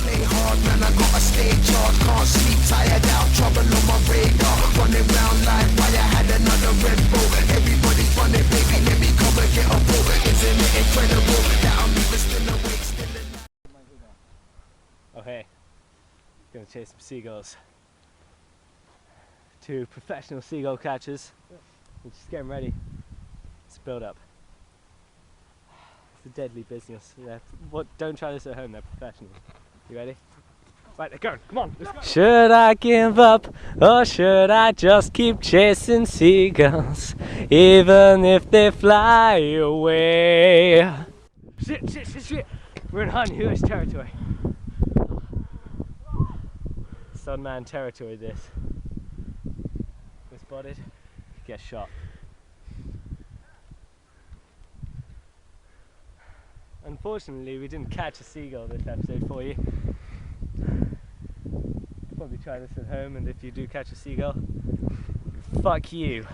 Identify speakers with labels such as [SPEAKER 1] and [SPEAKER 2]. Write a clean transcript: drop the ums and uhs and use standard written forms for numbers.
[SPEAKER 1] Play hard, man, I gotta stay charged. Can't sleep, tired out, trouble on my radar. Running round like why I had another Red Bull. Everybody's running, baby, let me come and get a ball. Isn't it incredible that I'm even still awake, still alive?
[SPEAKER 2] Oh hey, gonna chase some seagulls. 2 professional seagull catchers. We're just getting ready. It's build up. It's a deadly business. Don't try this at home, they're professionals. You ready? Right, they're going, come on, let's go. Should I give up, or should I just keep chasing seagulls, even if they fly away? Shit. We're in Hunhu's territory. Sunman territory this. We're spotted, get shot. Unfortunately, we didn't catch a seagull this episode for you. Probably try this at home, and if you do catch a seagull, fuck you.